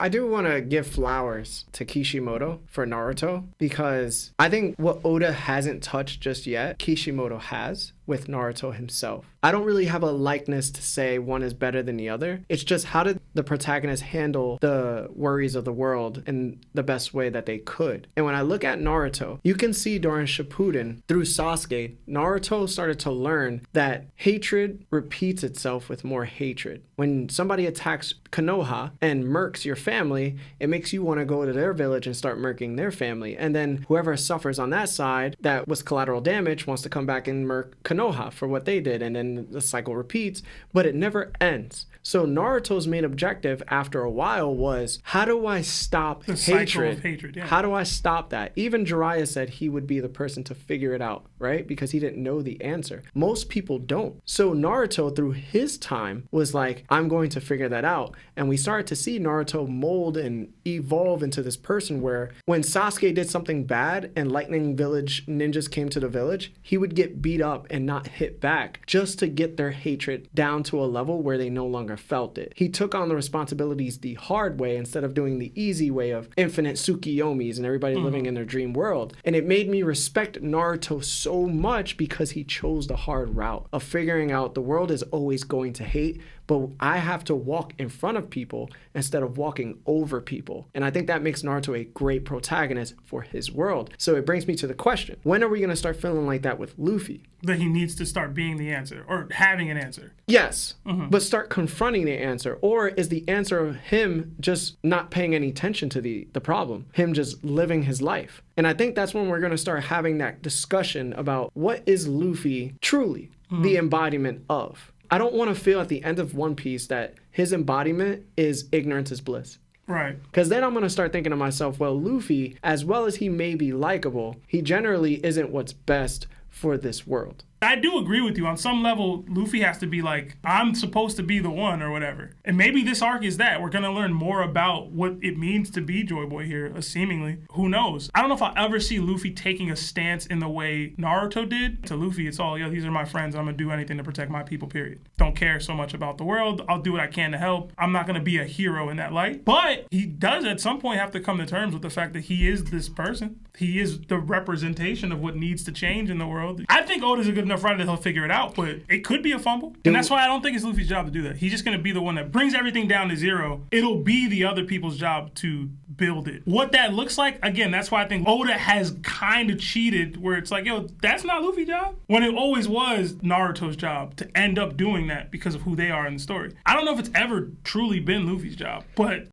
I do want to give flowers to Kishimoto for Naruto because I think what Oda hasn't touched just yet, Kishimoto has with Naruto himself. I don't really have a likeness to say one is better than the other. It's just how did the protagonist handle the worries of the world in the best way that they could. And when I look at Naruto, you can see during Shippuden, through Sasuke, Naruto started to learn that hatred repeats itself with more hatred. When somebody attacks Konoha and murks your family, it makes you want to go to their village and start murking their family. And then whoever suffers on that side that was collateral damage wants to come back and murk Konoha for what they did. And then the cycle repeats, but it never ends. So Naruto's main objective after a while was, how do I stop the hatred? Cycle of hatred, yeah. How do I stop that? Even Jiraiya said he would be the person to figure it out, right? Because he didn't know the answer. Most people don't. So Naruto, through his time, was like, I'm going to figure that out. And we started to see Naruto mold and evolve into this person where when Sasuke did something bad and Lightning Village ninjas came to the village, he would get beat up and not hit back just to get their hatred down to a level where they no longer felt it. He took on the responsibilities the hard way instead of doing the easy way of infinite Tsukiyomis and everybody living in their dream world. And it made me respect Naruto so much because he chose the hard route of figuring out the world is always going to hate, but I have to walk in front of people instead of walking over people. And I think that makes Naruto a great protagonist for his world. So it brings me to the question, when are we going to start feeling like that with Luffy? That he needs to start being the answer or having an answer. Yes, but start confronting the answer. Or is the answer of him just not paying any attention to the problem, him just living his life? And I think that's when we're going to start having that discussion about what is Luffy truly the embodiment of. I don't want to feel at the end of One Piece that his embodiment is ignorance is bliss. Right. Because then I'm going to start thinking to myself, well, Luffy, as well as he may be likable, he generally isn't what's best for this world. I do agree with you. On some level, Luffy has to be like, I'm supposed to be the one or whatever. And maybe this arc is that. We're going to learn more about what it means to be Joy Boy here, seemingly. Who knows? I don't know if I'll ever see Luffy taking a stance in the way Naruto did. To Luffy, it's all, these are my friends. I'm going to do anything to protect my people, period. Don't care so much about the world. I'll do what I can to help. I'm not going to be a hero in that light. But he does at some point have to come to terms with the fact that he is this person. He is the representation of what needs to change in the world. I think Oda's a good enough writer that he'll figure it out, but it could be a fumble. And that's why I don't think it's Luffy's job to do that. He's just going to be the one that brings everything down to zero. It'll be the other people's job to build it. What that looks like, again, that's why I think Oda has kind of cheated where it's like, that's not Luffy's job. When it always was Naruto's job to end up doing that because of who they are in the story. I don't know if it's ever truly been Luffy's job, but